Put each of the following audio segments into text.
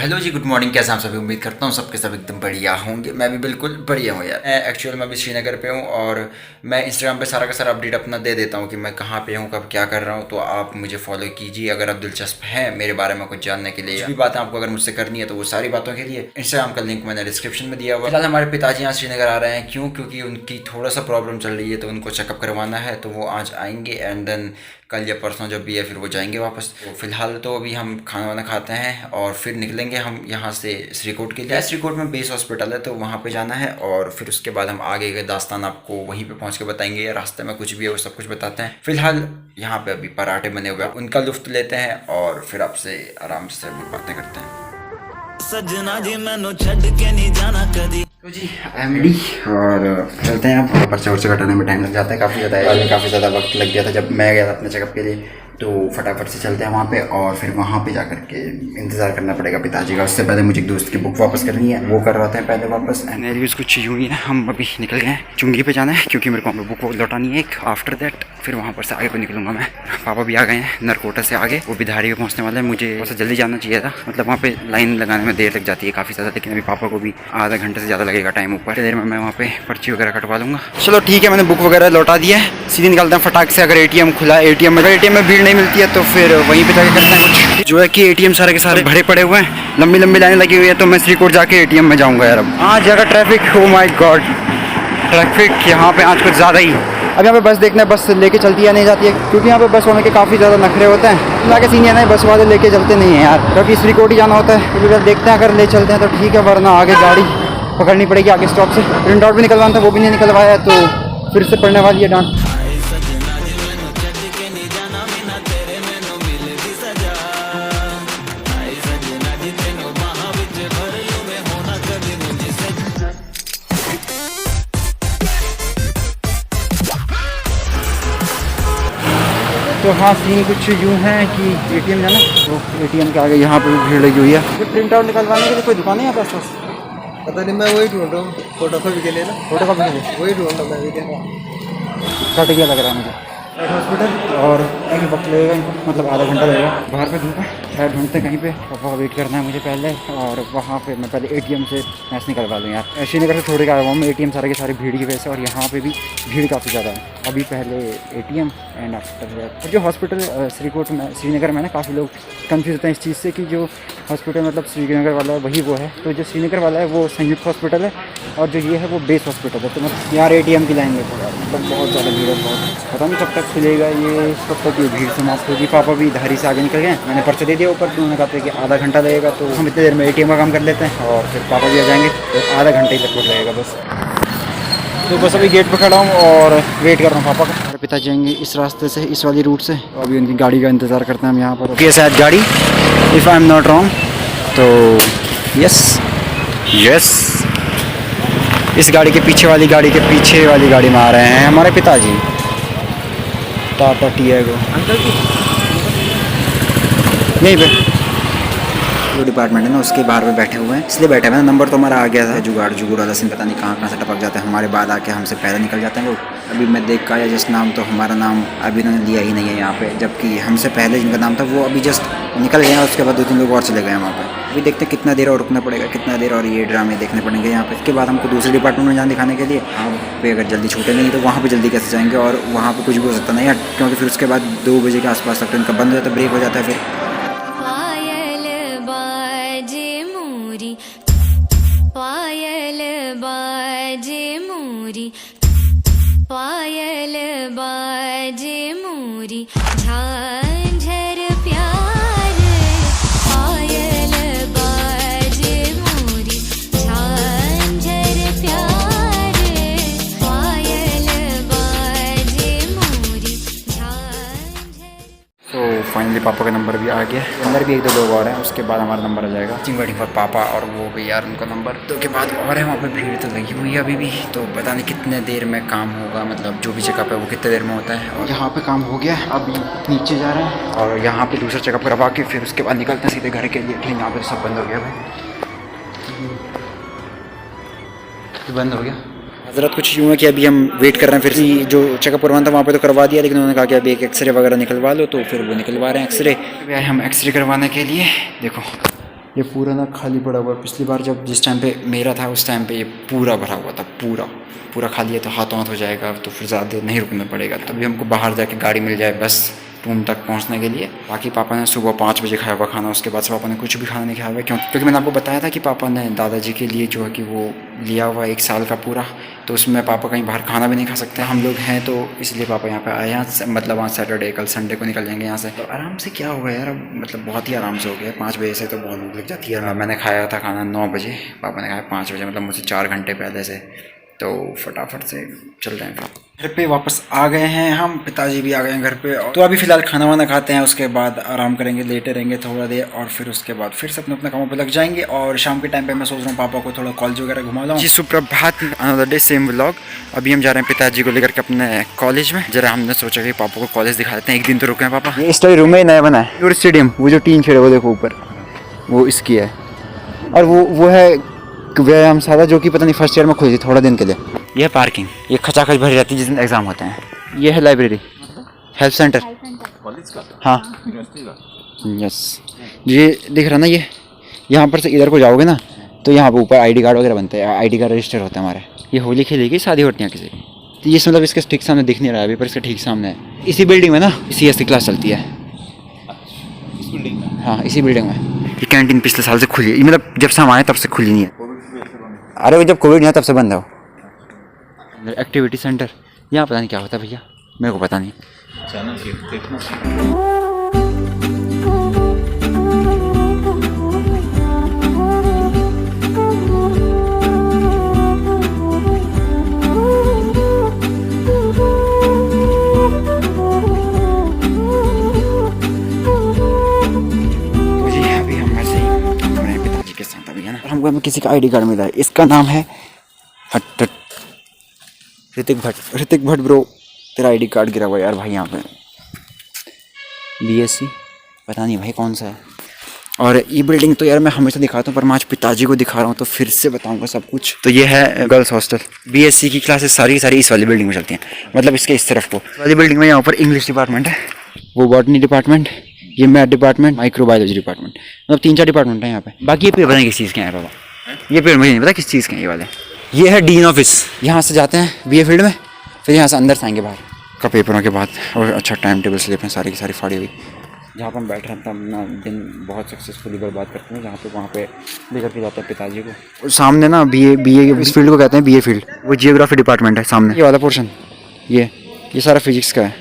Hello जी, good morning. कैसे आप सभी? उम्मीद करता हूँ सबके सब एकदम बढ़िया होंगे। मैं भी बिल्कुल बढ़िया हूँ यार। मैं एक्चुअल में अभी श्रीनगर पे हूँ और मैं इंस्टाग्राम पे सारा का सारा अपडेट अपना दे देता हूँ कि मैं कहाँ पे हूँ, कब क्या कर रहा हूँ। तो आप मुझे फॉलो कीजिए अगर आप दिलचस्प हैं मेरे बारे में कुछ जानने के लिए। कुछ भी बातें आपको अगर मुझसे करनी है तो वो सारी बातों के लिए इंस्टाग्राम का लिंक मैंने डिस्क्रिप्शन में दिया हुआ। फिलहाल हमारे पिताजी यहाँ श्रीनगर आ रहे हैं। क्यों? क्योंकि उनकी थोड़ा सा प्रॉब्लम चल रही है तो उनको चेकअप करवाना है, तो वो आज आएंगे एंड देन कल या परसों जब भी है फिर वो जाएंगे वापस। तो फिलहाल तो अभी हम खाना वाना खाते हैं और फिर निकलेंगे हम यहाँ से श्रीकोट के लिए। श्रीकोट में बेस हॉस्पिटल है तो वहाँ पे जाना है और फिर उसके बाद हम आगे के दास्तान आपको वहीं पे पहुँच के बताएंगे या रास्ते में कुछ भी है वो सब कुछ बताते हैं। फिलहाल यहाँ पे अभी पराठे बने हुए हैं, उनका लुफ्त लेते हैं और फिर आपसे आराम से अभी बातें करते हैं। सजना जी मैनू छड़ के नहीं जाना कदी। तो जी आई एम रेडी और चलते हैं। आप पर्चा वर्चा कटाने में टाइम लग जाता है काफ़ी ज़्यादा। आज में काफ़ी ज़्यादा वक्त लग गया था जब मैं गया था अपने चेकअप के लिए, तो फटाफट से चलते हैं वहाँ पे और फिर वहाँ पे जाकर के इंतज़ार करना पड़ेगा पिताजी का। उससे पहले मुझे एक दोस्त की बुक वापस करनी है, वो करवाते हैं पहले वापस। एंड कुछ यूँ ही है, हम अभी निकल गए हैं। चुंगी पे जाना है क्योंकि मेरे को वहाँ पे बुक लौटानी है एक। आफ्टर दैट फिर वहाँ पर से आगे को निकलूँगा मैं। पापा भी आ गए हैं नरकोटा से आगे, वो भी धारी पे पहुँचने वाले हैं। मुझे थोड़ा सा जल्दी जाना चाहिए था, मतलब वहाँ पे लाइन लगाने में देर लग जाती है काफ़ी ज़्यादा, लेकिन अभी पापा को भी आधा घंटे से ज़्यादा लगेगा टाइम ऊपर। देर में मैं वहाँ पे पर्ची वगैरह कटवा लूँगा। चलो ठीक है, मैंने बुक वगैरह लौटा दिया है। सीधे निकलते हैं फटाक से। अगर एटीएम खुला है, एटीएम में भीड़ नहीं मिलती है तो फिर वहीं पे जाके करते हैं कुछ। जो है कि एटीएम सारे के सारे भरे पड़े हुए हैं, लंबी लंबी लाइन लगी हुई है, तो मैं श्रीकोट जाके एटीएम में जाऊँगा यार। अब हाँ जगह traffic, oh my God traffic यहाँ पे आज कुछ ज़्यादा ही। अब यहाँ पे बस देखना है बस लेके चलती है नहीं जाती है, क्योंकि यहाँ पे बस वाले के काफ़ी ज़्यादा नखरे होते हैं। ना के सीन है, बस वाले लेके चलते नहीं है यार, क्योंकि श्रीकोट ही जाना होता है। तो देखते हैं अगर ले चलते हैं तो ठीक है, वरना आगे गाड़ी पकड़नी पड़ेगी आगे स्टॉप से। प्रिंट आउट भी निकलवाना था, वो भी नहीं निकलवाया, तो फिर से पड़ने वाली है डांट। तो हाँ सीन कुछ यूँ है कि एटीएम जाना, तो एटीएम के आगे यहाँ पर भी भीड़ लगी हुई है। फिर प्रिंट आउट निकलवाने के लिए कोई दुकान है यहाँ पे आसपास? पता नहीं, मैं वही ढूंढ रहा हूँ फोटो कॉपी के लिए ना। फोटो कॉपी के लिए वही ढूंढ रहा हूँ मैं भी। क्या कट गया लग रहा है मुझे हॉस्पिटल, और अभी वक्त लगेगा इनको, मतलब आधा घंटा लगेगा। बाहर पे धूप है, शायद ढूंढते कहीं पे। पापा का वेट करना है मुझे पहले, और वहाँ पे मैं पहले एटीएम से मैच निकलवा लूँ यार। श्रीनगर से छोड़ के आया हुआ मैं एटीएम सारे के सारे भीड़ की वजह से, और यहाँ पे भी भीड़ काफ़ी ज़्यादा है। अभी पहले एटीएम एंड आफ्टर दैट। और जो हॉस्पिटल श्रीकोट में श्रीनगर में ना, काफ़ी लोग कन्फ्यूज होते हैं इस चीज़ से कि जो हॉस्पिटल मतलब श्रीनगर वाला है वही वो है। तो जो श्रीनगर वाला है वो संयुक्त हॉस्पिटल है, और जो ये है वो बेस हॉस्पिटल है। तो मतलब यार एटीएम की लाइन देखो यार, मतलब बहुत ज़्यादा भीड़ है, बहुत। पता नहीं कब तक खुलेगा ये, कब तक ये भीड़ समाप्त होगी। पापा भी धारी से आगे निकल गए, मैंने पर्चा दे दिया ऊपर, तो उन्होंने कहा था कि आधा घंटा लगेगा, तो हम इतने देर में एटीएम का काम कर लेते हैं और फिर पापा भी आ जाएंगे, तो आधा घंटे ही लगभग लगेगा बस। तो बस अभी गेट पर खड़ा हूँ और वेट कर रहा हूँ पापा का। हमारे पिता जाएंगे इस रास्ते से, इस वाली रूट से, तो अभी उनकी गाड़ी का इंतज़ार करते हैं हम यहाँ पर। शायद गाड़ी, if I am not wrong, तो यस यस इस गाड़ी के पीछे वाली गाड़ी में आ रहे हैं हमारे पिताजी, टाटा टियागो। अंकल की यहीं पे जो डिपार्टमेंट है ना उसके बाहर में बैठे हुए हैं, इसलिए बैठे हुए हैं। नंबर तो हमारा आ गया था, जुगाड़ वाला सिम, पता नहीं कहाँ से टपक जाते हैं हमारे बाद आके, हमसे पहले निकल जाते हैं लोग। अभी मैं देख का आया जस्ट नाम, तो हमारा नाम अभी उन्होंने लिया ही नहीं है यहाँ पे, जबकि हमसे पहले जिनका नाम था वो अभी जस्ट निकल गए हैं। उसके बाद 2-3 लोग और चले गए हैं वहाँ पे। अभी देखते हैं कितना देर और रुकना पड़ेगा, कितना देर और ये ड्रामे देखने पड़ेंगे यहाँ पे। इसके बाद हमको दूसरे डिपार्टमेंट में जाना दिखाने के लिए। वहाँ पे अगर जल्दी छूटे नहीं तो वहाँ पे जल्दी कैसे जाएंगे, और वहाँ पे कुछ भी हो सकता नहीं है, क्योंकि फिर उसके बाद 2 बजे के आसपास तक तो इनका बंद हो जाता है, ब्रेक हो जाता है। फिर पायल बाजे मोरी, पायल बाजे मोरी, झांझर प्यार, पायल बाजे मोरी, झांझर प्यार, पायल बाजे मोरी, झांझर। तो फाइनली पापा का नंबर भी आ गया। अंदर भी 1-2 लोग और हैं, उसके बाद हमारा नंबर आ जाएगा। वेटिंग फॉर पापा, और वो भी यार उनका नंबर तो के बाद और है। वहाँ पे भीड़ तो लगी हुई है अभी भी, तो पता नहीं कितने देर में काम होगा, मतलब जो भी चेकअप है वो कितने देर में होता है। और यहाँ पे काम हो गया, अभी नीचे जा रहे हैं और यहाँ पे दूसरा चेकअप करवा के फिर उसके बाद निकलते हैं सीधे घर के लिए। यहाँ पे सब बंद हो गया भाई, बंद हो गया। हज़रत कुछ यूँ है कि अभी हम वेट कर रहे हैं, फिर जो चेकअप करवाना था वहाँ पे तो करवा दिया, लेकिन उन्होंने कहा कि अभी एक एक्सरे वगैरह निकलवा लो, तो फिर वो निकलवा रहे हैं एक्सरे। हम एक्सरे करवाने के लिए, देखो ये पूरा ना खाली पड़ा हुआ है। पिछली बार जब जिस टाइम पे मेरा था उस टाइम पे ये पूरा भरा हुआ था, पूरा खाली है। तो हाथों हाथ हो जाएगा तो फिर ज़्यादा देर नहीं रुकना पड़ेगा। तभी हमको बाहर जाके गाड़ी मिल जाए बस रूम तक पहुंचने के लिए। बाकी पापा ने सुबह 5 बजे खाया हुआ खाना, उसके बाद से पापा ने कुछ भी खाना नहीं खाया हुआ। क्योंकि मैंने आपको बताया था कि पापा ने दादाजी के लिए जो है कि वो लिया हुआ 1 साल का पूरा, तो उसमें पापा कहीं बाहर खाना भी नहीं खा सकते। हम लोग हैं तो इसलिए पापा यहाँ पे आए हैं। मतलब आज सैटरडे, कल संडे को निकल जाएंगे यहाँ से। तो आराम से क्या होगा यार, मतलब बहुत ही आराम से हो गया। 5 बजे से तो बहुत भूख लग जाती है। मैंने खाया था खाना 9 बजे, पापा ने खाया 5 बजे, मतलब मुझसे 4 घंटे पहले से। तो फटाफट से चल रहे हैं। घर पे वापस आ गए हैं हम, पिताजी भी आ गए हैं घर पे। तो अभी फ़िलहाल खाना वाना खाते हैं, उसके बाद आराम करेंगे, लेटे रहेंगे थोड़ा देर, और फिर उसके बाद फिर से अपने कामों पे लग जाएंगे। और शाम के टाइम पे मैं सोच रहा हूँ पापा को थोड़ा कॉलेज वगैरह घुमा लाऊं। जी सुप्रभात, अनदर डे सेम व्लॉग। अभी हम जा रहे हैं पिताजी को लेकर के अपने कॉलेज में। जरा हमने सोचा कि पापा को कॉलेज दिखा देते हैं, एक दिन तो रुके हैं पापा। ये स्टडी रूम में नया बना है, यूर स्टेडियम, वो जो टीन शेड है वो देखो ऊपर, वो इसकी है। और वो है व्यायाम शाला, जो कि पता नहीं फर्स्ट ईयर में खुली थी थोड़ा दिन के लिए। यह पार्किंग, ये खचाखच भरी रहती है जिस दिन एग्जाम होते हैं। ये है लाइब्रेरी, हेल्थ सेंटर कॉलेज का, हाँ यस। ये दिख रहा ना, ये यहाँ पर से इधर को जाओगे ना तो यहाँ पर ऊपर आईडी कार्ड वगैरह बनते हैं, आईडी कार्ड रजिस्टर होता है हमारे। ये होली खेलेगी, शादी होती है किसी की, तो ये मतलब इसके ठीक सामने दिख नहीं रहा है अभी, पर इसके ठीक सामने है। इसी बिल्डिंग में ना CS की क्लास चलती है। इस बिल्डिंग में? हाँ इसी बिल्डिंग में। ये कैंटीन पिछले साल से खुली है, मतलब जब से हम आए तब से खुली नहीं है। अरे वो जब कोविड नहीं है तब से बंद है वो। एक्टिविटी सेंटर, यहाँ पता नहीं क्या होता है भैया, मेरे को पता नहीं। तो जी अभी हम ऐसे ही हमारे पिताजी के साथ अभी है ना, हमको हमें किसी का आईडी कार्ड मिला है। इसका नाम है ऋतिक भट्ट। ब्रो तेरा आईडी कार्ड गिरा हुआ यार भाई यहाँ पे, BSc पता नहीं भाई कौन सा है। और ये बिल्डिंग तो यार मैं हमेशा दिखाता हूँ, पर मैं आज पिताजी को दिखा रहा हूँ तो फिर से बताऊँगा सब कुछ। तो ये है गर्ल्स हॉस्टल। BSc की क्लासेस सारी इस वाली बिल्डिंग में चलती हैं, मतलब इसके इस तरफ को वाली बिल्डिंग में। यहाँ पर इंग्लिश डिपार्टमेंट है, वो बॉटनी डिपार्टमेंट, ये मैथ डिपार्टमेंट, माइक्रोबायोलॉजी डिपार्टमेंट, मतलब 3-4 डिपार्टमेंट है यहाँ पे। बाकी ये पेड़ पता नहीं किस चीज़ के हैं बाबा, ये पेड़ मुझे नहीं पता किस चीज़ के हैं ये वाले। ये है डीन ऑफिस, यहाँ से जाते हैं BA फील्ड में, फिर यहाँ से अंदर से आएंगे बाहर का पेपरों के बाद। और अच्छा टाइम टेबल स्लिप है सारी की सारी फाड़ी हुई। जहाँ पर हम बैठ रहे हैं तब ना दिन बहुत सक्सेसफुली बर्बाद करते हैं, जहाँ पे वहाँ पे लेकर के जाते हैं पिताजी को। और सामने ना BA इस फील्ड को कहते हैं BA फील्ड, वो जियोग्राफी डिपार्टमेंट है सामने। ये वाला पोर्शन ये सारा फिजिक्स का है।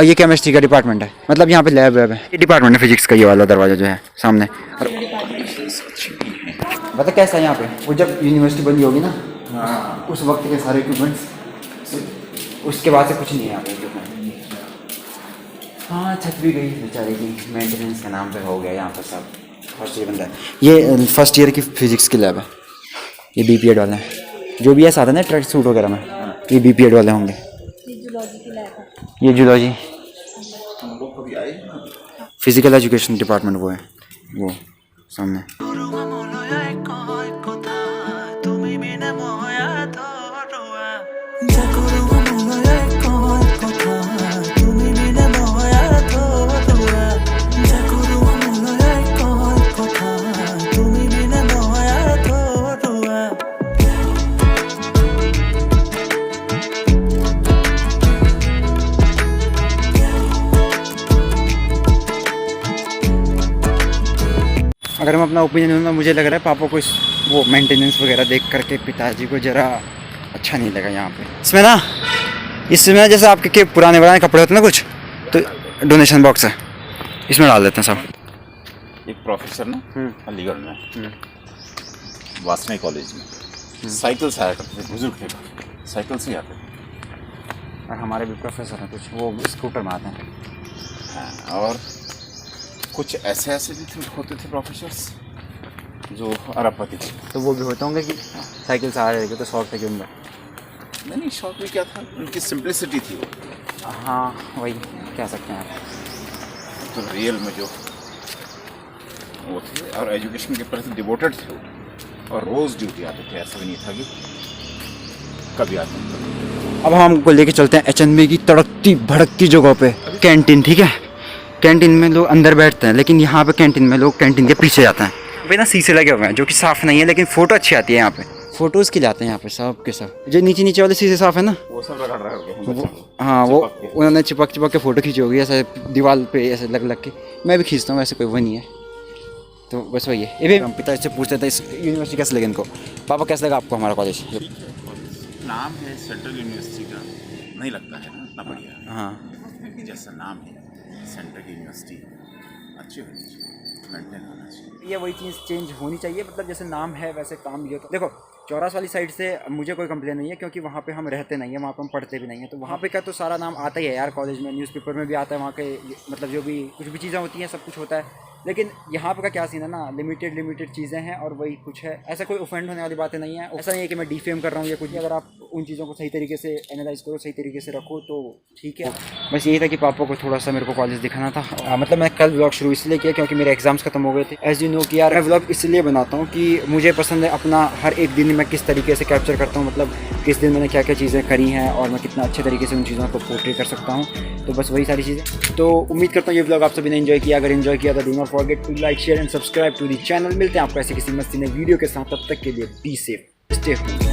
ये केमिस्ट्री का डिपार्टमेंट है, मतलब यहाँ पे लैब है। ये डिपार्टमेंट है फिजिक्स का, ये वाला दरवाजा जो है सामने। और पता कैसा है यहाँ पे, वो जब यूनिवर्सिटी बनी होगी ना, हाँ उस वक्त के सारे इक्विपमेंट्स, उसके बाद से कुछ नहीं है यहाँ पे इक्विपमेंट। हाँ छत भी गई बेचारे की, मेंटेनेंस के नाम पे हो गया यहाँ पर सब। फर्स्ट ईयर बंदा है, ये फर्स्ट ईयर की फिजिक्स की लैब है। ये BPED वाले हैं, जो भी है साथ है ना ट्रैक सूट वगैरह में, ये BPED वाले होंगे। ये जूलॉजी, फिजिकल एजुकेशन डिपार्टमेंट वो है, वो सामने। अगर मैं अपना ओपिनियन दूँ ना, मुझे लग रहा है पापा को वो मेंटेनेंस वगैरह देख करके पिताजी को ज़रा अच्छा नहीं लगा यहाँ पे। इसमें जैसे आपके पुराने कपड़े होते हैं ना कुछ, तो डोनेशन बॉक्स है, इसमें डाल देते हैं सब। एक प्रोफेसर ना अलीगढ़ में वासना कॉलेज में साइकिल से आया करते थे, बुजुर्ग थे, साइकिल से आते थे। और हमारे भी प्रोफेसर हैं कुछ, वो स्कूटर में आते हैं। हाँ, और कुछ ऐसे भी होते थे प्रोफेसर्स जो अरबपति थे, तो वो भी होते होंगे कि साइकिल से आ रहे थे तो शौक थे कि उनका। नहीं शौक भी क्या था, उनकी सिंप्लिसिटी थी वो। हाँ वही कह सकते हैं आप, तो रियल में जो वो थे और एजुकेशन के प्रति डिवोटेड थे वो, और रोज़ ड्यूटी आते थे, ऐसा भी नहीं था कि कभी आते थे। अब हम हमको लेके चलते हैं HNB की तड़कती भड़कती जगह पे, कैंटीन। ठीक है, कैंटीन में लोग अंदर बैठते हैं, लेकिन यहाँ पे कैंटीन में लोग कैंटीन के पीछे जाते हैं। पे ना शीशे लगे हुए हैं जो कि साफ़ नहीं है, लेकिन फ़ोटो अच्छी आती है यहाँ पे। फ़ोटोज़ के लाते हैं यहाँ पे सब के सब। जो नीचे नीचे वाले शीशे साफ़ है ना, वो सब रगड़ रहे होंगे। हाँ वो उन्होंने चिपक के फ़ोटो खींची होगी ऐसे दीवार पे ऐसे लग के। मैं भी खींचता हूँ, वैसे कोई वो नहीं है। तो बस वही है। ये भी हम पिता से पूछते थे इस यूनिवर्सिटी कैसे लगे इनको। पापा कैसे लगा आपको हमारा कॉलेज? नाम है सेंट्रल यूनिवर्सिटी का, नहीं लगता है ना इतना बढ़िया। हाँ जैसा नाम है सेंट्रल यूनिवर्सिटी, अच्छी होनी चाहिए, मेंटेन होना चाहिए। ये वही चीज़ चेंज होनी चाहिए, मतलब जैसे नाम है वैसे काम भी होता है। देखो चौरास वाली साइड से मुझे कोई कंप्लेन नहीं है, क्योंकि वहाँ पे हम रहते नहीं है, वहाँ पे हम पढ़ते भी नहीं है। तो वहाँ पे क्या तो सारा नाम आता ही है यार, कॉलेज में न्यूज़पेपर में भी आता है, वहाँ के मतलब जो भी कुछ भी चीज़ें होती हैं सब कुछ होता है। लेकिन यहाँ पे का क्या सीन है ना, लिमिटेड चीज़ें हैं और वही कुछ है। ऐसा कोई ऑफेंड होने वाली बातें नहीं है। ऐसा नहीं है कि मैं डिफेम कर रहा हूँ या कुछ। अगर आप उन चीज़ों को सही तरीके से एनालाइज करो, सही तरीके से रखो तो ठीक है। बस यही था कि पापा को थोड़ा सा मेरे को कॉलेज दिखाना था। मतलब मैं कल व्लॉग शुरू इसलिए किया क्योंकि मेरे एग्जाम्स खत्म हो गए थे। एज यू नो कि यार मैं व्लॉग इसलिए बनाता हूँ कि मुझे पसंद है अपना हर एक दिन मैं किस तरीके से कैप्चर करता हूँ, मतलब किस दिन मैंने क्या क्या चीज़ें करी हैं और मैं कितना अच्छे तरीके से उन चीज़ों को पोर्ट्रे कर सकता हूँ। तो बस वही सारी चीज़ें। तो उम्मीद करता हूँ ये व्लॉग आप सभी ने एंजॉय किया। अगर एंजॉय किया तो do not forget to like share and subscribe to the channel. मिलते हैं आपको ऐसे किसी मस्ती नए वीडियो के साथ, तब तक के लिए बी सेफ, स्टे होम।